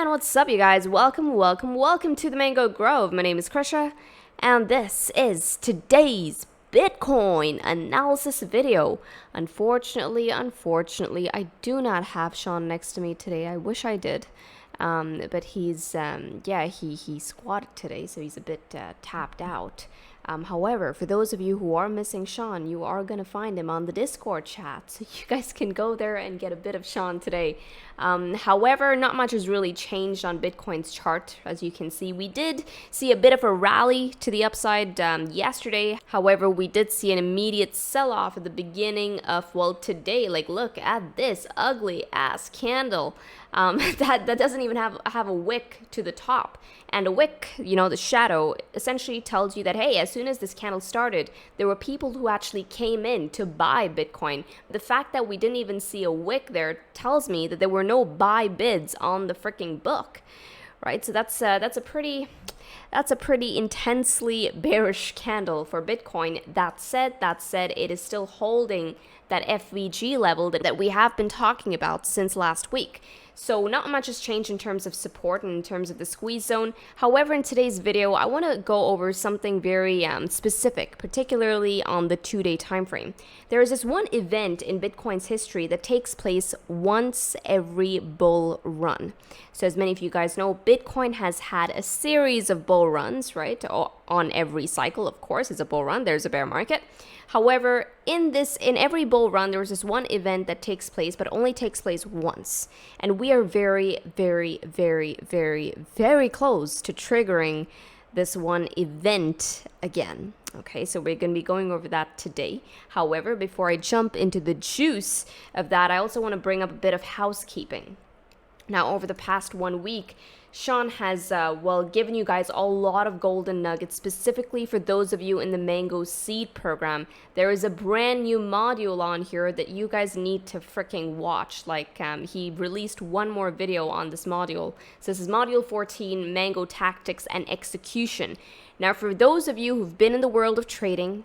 And what's up, you guys? Welcome to the Mango Grove. My name is Krisha, and this is today's Bitcoin analysis video. Unfortunately, I do not have Sean next to me today. I wish I did. But he's, he squatted today, so he's a bit tapped out. However, for those of you who are missing Sean, you are going to find him on the Discord chat, so you guys can go there and get a bit of Sean today. However, not much has really changed on Bitcoin's chart. As you can see, we did see a bit of a rally to the upside yesterday. However, we did see an immediate sell-off at the beginning of, well, today. Like, look at this ugly ass candle. That doesn't even have a wick to the top. And a wick, you know, the shadow, essentially tells you that, hey, as soon as this candle started, there were people who actually came in to buy Bitcoin. The fact that we didn't even see a wick there tells me that there were no buy bids on the freaking book, right? So that's a pretty intensely bearish candle for Bitcoin. That said, it is still holding that FVG level that we have been talking about since last week. So not much has changed in terms of support and in terms of the squeeze zone. However, in today's video, I want to go over something very specific, particularly on the 2-day time frame. There is this one event in Bitcoin's history that takes place once every bull run. So as many of you guys know, Bitcoin has had a series of bull runs, right? On every cycle, of course, is a bull run. There's a bear market. However, in every bull run, there was this one event that takes place, but only takes place once. And we are very, very, very, very, very close to triggering this one event again. Okay, so we're going to be going over that today. However, before I jump into the juice of that, I also want to bring up a bit of housekeeping. Now, over the past 1 week, Sean has, given you guys a lot of golden nuggets, specifically for those of you in the Mango Seed program. There is a brand new module on here that you guys need to freaking watch. Like, he released one more video on this module. So this is module 14, Mango Tactics and Execution. Now, for those of you who've been in the world of trading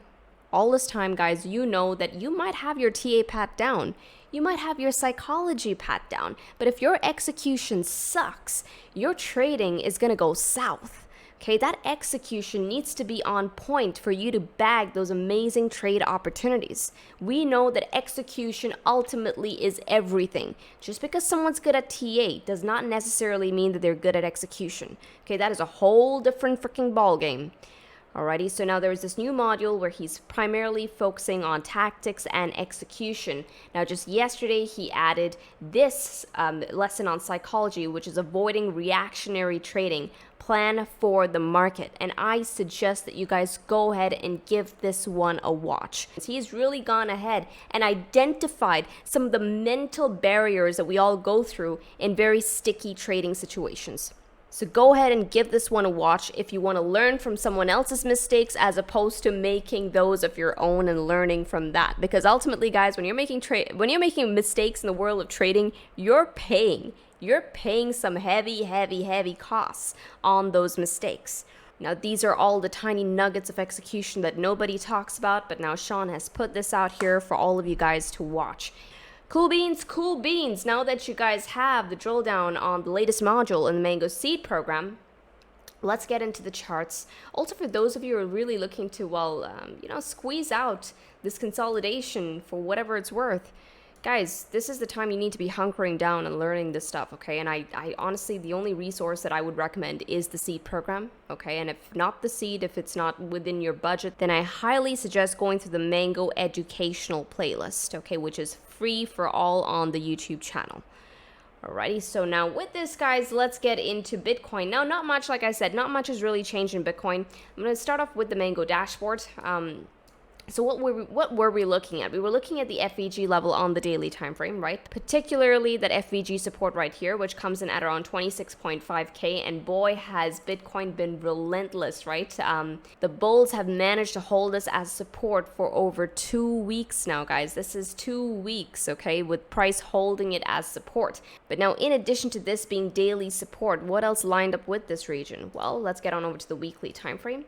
all this time, guys, you know that you might have your TA pat down. You might have your psychology pat down, but if your execution sucks, your trading is going to go south. Okay, that execution needs to be on point for you to bag those amazing trade opportunities. We know that execution ultimately is everything. Just because someone's good at TA does not necessarily mean that they're good at execution. Okay, that is a whole different freaking ball game. Alrighty, so now there's this new module where he's primarily focusing on tactics and execution. Now, just yesterday, he added this lesson on psychology, which is avoiding reactionary trading. Plan for the market. And I suggest that you guys go ahead and give this one a watch. He's really gone ahead and identified some of the mental barriers that we all go through in very sticky trading situations. So go ahead and give this one a watch if you want to learn from someone else's mistakes as opposed to making those of your own and learning from that. Because ultimately, guys, when you're making mistakes in the world of trading, you're paying some heavy costs on those mistakes. Now, these are all the tiny nuggets of execution that nobody talks about, but now Sean has put this out here for all of you guys to watch. Cool beans. Now that you guys have the drill down on the latest module in the Mango Seed program, let's get into the charts. Also, for those of you who are really looking to, squeeze out this consolidation for whatever it's worth, guys, this is the time you need to be hunkering down and learning this stuff, okay? And I honestly, the only resource that I would recommend is the Seed program, okay? And if not the Seed, if it's not within your budget, then I highly suggest going through the Mango educational playlist, okay? Which is free for all on the YouTube channel. Alrighty, so now with this, guys, let's get into Bitcoin. Now, not much, like I said, not much has really changed in Bitcoin. I'm going to start off with the Mango dashboard. So what were we looking at? We were looking at the FVG level on the daily time frame, right? Particularly that FVG support right here, which comes in at around 26.5K. And boy, has Bitcoin been relentless, right? The bulls have managed to hold us as support for over 2 weeks now, guys. This is 2 weeks, okay, with price holding it as support. But now, in addition to this being daily support, what else lined up with this region? Well, let's get on over to the weekly time frame.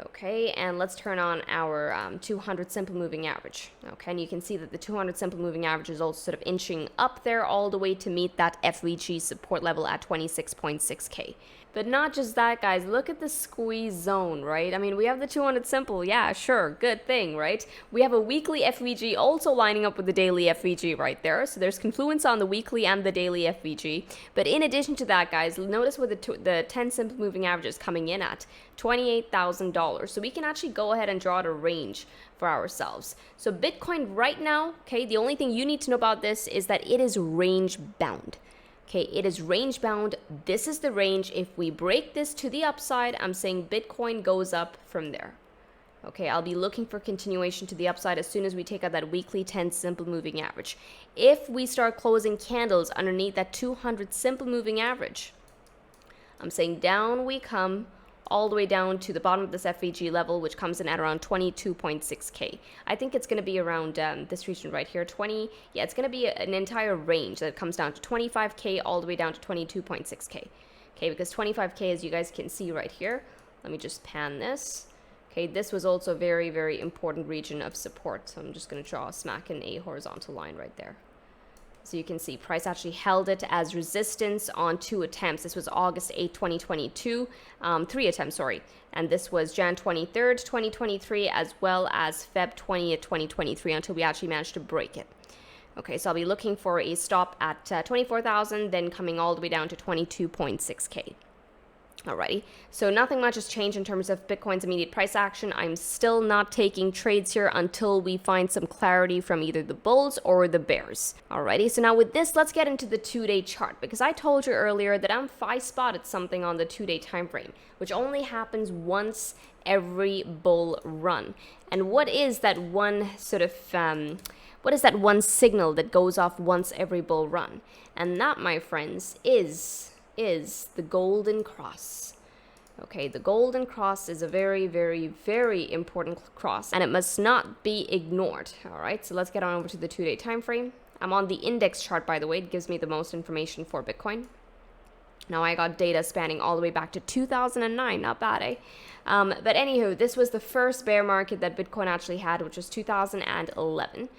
Okay, and let's turn on our 200 simple moving average. Okay, and you can see that the 200 simple moving average is also sort of inching up there all the way to meet that FVG support level at 26.6K. But not just that, guys. Look at the squeeze zone, right? I mean, we have the 200 simple. Yeah, sure. Good thing, right? We have a weekly FVG also lining up with the daily FVG right there. So there's confluence on the weekly and the daily FVG. But in addition to that, guys, notice where the 10 simple moving average is coming in at $28,000. So we can actually go ahead and draw out a range for ourselves. So Bitcoin right now, okay, the only thing you need to know about this is that it is range bound. Okay, it is range bound. This is the range. If we break this to the upside, I'm saying Bitcoin goes up from there. Okay, I'll be looking for continuation to the upside as soon as we take out that weekly 10 simple moving average. If we start closing candles underneath that 200 simple moving average, I'm saying down we come, all the way down to the bottom of this FVG level, which comes in at around 22.6K. I think it's going to be around this region right here, it's going to be an entire range that comes down to 25K all the way down to 22.6K. Okay, because 25K, as you guys can see right here, let me just pan this. Okay, this was also a very, very important region of support. So I'm just going to draw a smack in a horizontal line right there. So you can see price actually held it as resistance on 2 attempts. This was August 8, 2022, 3 attempts, sorry. And this was Jan 23rd, 2023, as well as Feb 20th, 2023, until we actually managed to break it. Okay, so I'll be looking for a stop at 24,000, then coming all the way down to 22.6K. Alrighty, so nothing much has changed in terms of Bitcoin's immediate price action. I'm still not taking trades here until we find some clarity from either the bulls or the bears. Alrighty, so now with this, let's get into the 2-day chart, because I told you earlier that I'm 5-spotted something on the 2-day time frame, which only happens once every bull run. And what is that one sort of what is that one signal that goes off once every bull run? And that, my friends, is the golden cross. Okay, the golden cross is a very, very, very important cross, and it must not be ignored. All right, so let's get on over to the 2-day time frame. I'm on the index chart, by the way. It gives me the most information for Bitcoin. Now I got data spanning all the way back to 2009. Not bad, eh? But anywho, this was the first bear market that Bitcoin actually had, which was 2011.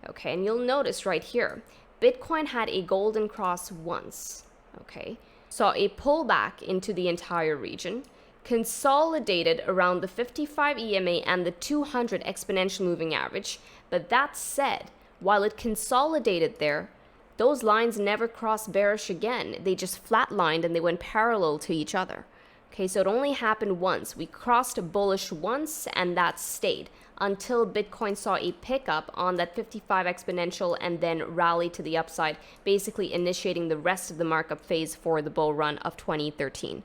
Okay, and you'll notice right here, Bitcoin had a golden cross once. Okay, saw a pullback into the entire region, consolidated around the 55 EMA and the 200 exponential moving average. But that said, while it consolidated there, those lines never crossed bearish again. They just flatlined and they went parallel to each other. Okay, so it only happened once. We crossed bullish once and that stayed until Bitcoin saw a pickup on that 55 exponential and then rally to the upside, basically initiating the rest of the markup phase for the bull run of 2013.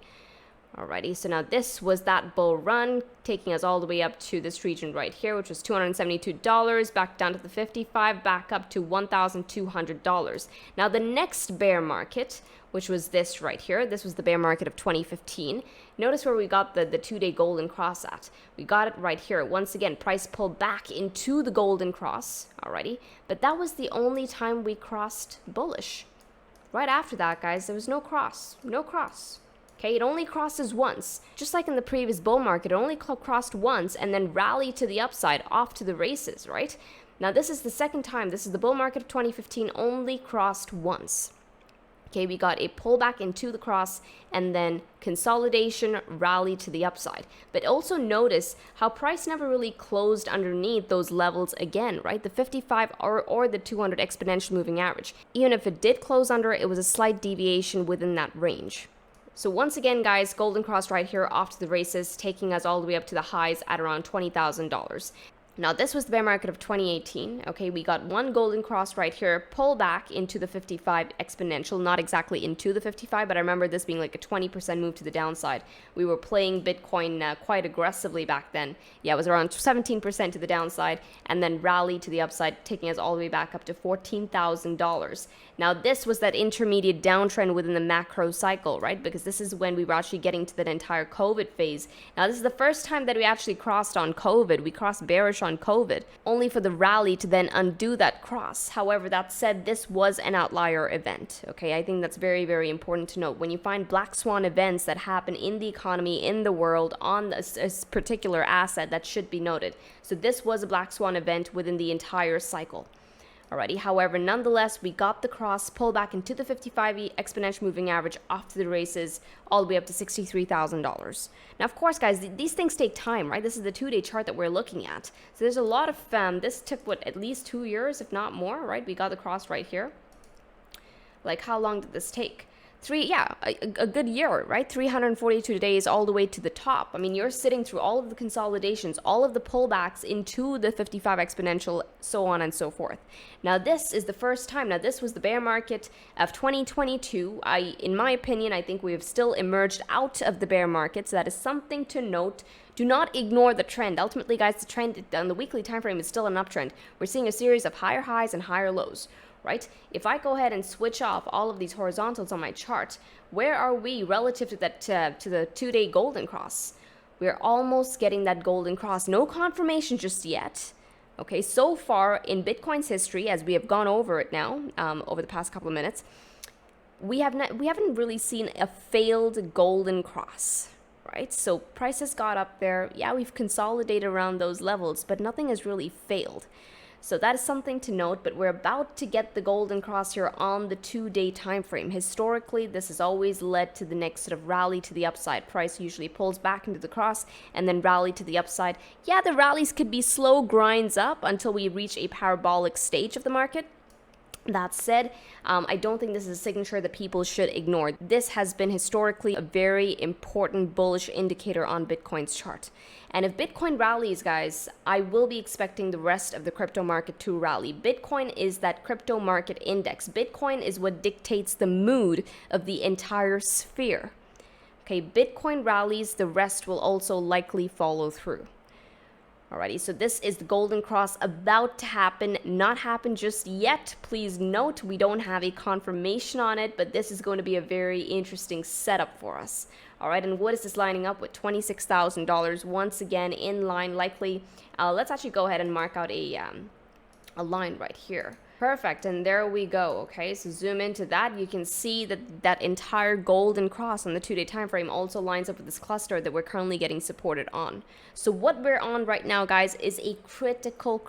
Alrighty, so now this was that bull run, taking us all the way up to this region right here, which was $272, back down to the 55, back up to $1,200. Now the next bear market, which was this right here, this was the bear market of 2015. Notice where we got the 2-day golden cross at. We got it right here. Once again, price pulled back into the golden cross, alrighty, but that was the only time we crossed bullish. Right after that, guys, there was no cross. Okay, it only crosses once. Just like in the previous bull market, it only crossed once and then rallied to the upside, off to the races, right? Now this is the second time. This is the bull market of 2015, only crossed once. Okay, we got a pullback into the cross and then consolidation, rally to the upside. But also notice how price never really closed underneath those levels again, right? The 55 or the 200 exponential moving average. Even if it did close under, it was a slight deviation within that range. So once again, guys, golden cross right here, off to the races, taking us all the way up to the highs at around $20,000. Now this was the bear market of 2018. Okay, we got one golden cross right here, pull back into the 55 exponential, not exactly into the 55, but I remember this being like a 20% move to the downside. We were playing Bitcoin quite aggressively back then. Yeah, it was around 17% to the downside, and then rally to the upside, taking us all the way back up to $14,000. Now, this was that intermediate downtrend within the macro cycle, right? Because this is when we were actually getting to that entire COVID phase. Now, this is the first time that we actually crossed on COVID. We crossed bearish on COVID, only for the rally to then undo that cross. However, that said, this was an outlier event, okay? I think that's very, very important to note. When you find black swan events that happen in the economy, in the world, on a particular asset, that should be noted. So this was a black swan event within the entire cycle. Alrighty. However, nonetheless, we got the cross, pull back into the 55 exponential moving average off to the races, all the way up to $63,000. Now, of course, guys, these things take time, right? This is the 2-day chart that we're looking at. So there's a lot of, this took, what, at least 2 years, if not more, right? We got the cross right here. Like, how long did this take? A good year, right? 342 days all the way to the top. I mean, you're sitting through all of the consolidations, all of the pullbacks into the 55 exponential, so on and so forth. Now, this is the first time. Now, this was the bear market of 2022. In my opinion, I think we have still emerged out of the bear market. So that is something to note. Do not ignore the trend. Ultimately, guys, the trend on the weekly time frame is still an uptrend. We're seeing a series of higher highs and higher lows. Right? If I go ahead and switch off all of these horizontals on my chart, where are we relative to that to the 2-day golden cross? We're almost getting that golden cross. No confirmation just yet. Okay, so far in Bitcoin's history, as we have gone over it now, over the past couple of minutes, we haven't really seen a failed golden cross. Right? So prices got up there. Yeah, we've consolidated around those levels, but nothing has really failed. So that is something to note, but we're about to get the golden cross here on the 2-day time frame. Historically, this has always led to the next sort of rally to the upside. Price usually pulls back into the cross and then rally to the upside. Yeah, the rallies could be slow grinds up until we reach a parabolic stage of the market. That said, I don't think this is a signature that people should ignore. This has been historically a very important bullish indicator on Bitcoin's chart. And if Bitcoin rallies, guys, I will be expecting the rest of the crypto market to rally. Bitcoin is that crypto market index. Bitcoin is what dictates the mood of the entire sphere. Okay, Bitcoin rallies, the rest will also likely follow through. Alrighty, so this is the golden cross about to happen, not happen just yet. Please note, we don't have a confirmation on it, but this is going to be a very interesting setup for us. Alright, and what is this lining up with? $26,000 once again in line, likely. Let's actually go ahead and mark out a line right here. Perfect, and there we go. Okay, so zoom into that. You can see that that entire golden cross on the 2-day time frame also lines up with this cluster that we're currently getting supported on. So what we're on right now, guys, is a critical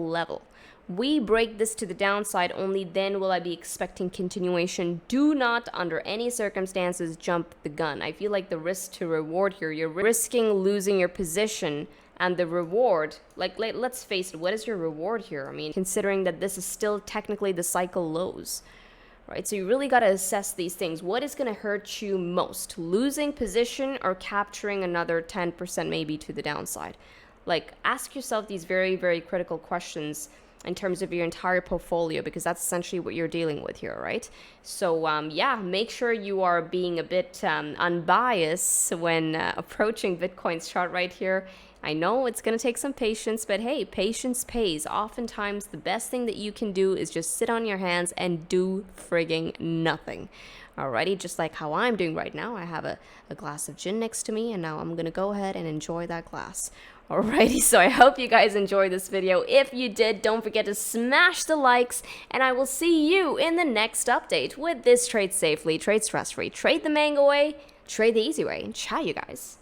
level. We break this to the downside, only then will I be expecting continuation. Do not, under any circumstances, jump the gun. I feel like the risk to reward here, you're risking losing your position. And the reward, like let's face it, what is your reward here? I mean, considering that this is still technically the cycle lows, right? So you really got to assess these things. What is going to hurt you most? Losing position or capturing another 10% maybe to the downside? Like, ask yourself these very, very critical questions in terms of your entire portfolio, because that's essentially what you're dealing with here, right? So yeah, make sure you are being a bit unbiased when approaching Bitcoin's chart right here. I know it's going to take some patience, but hey, patience pays. Oftentimes, the best thing that you can do is just sit on your hands and do frigging nothing. Alrighty, just like how I'm doing right now. I have a glass of gin next to me, and now I'm going to go ahead and enjoy that glass. Alrighty, so I hope you guys enjoyed this video. If you did, don't forget to smash the likes, and I will see you in the next update with this trade safely, trade stress-free, trade the mango way, trade the easy way, and ciao, you guys.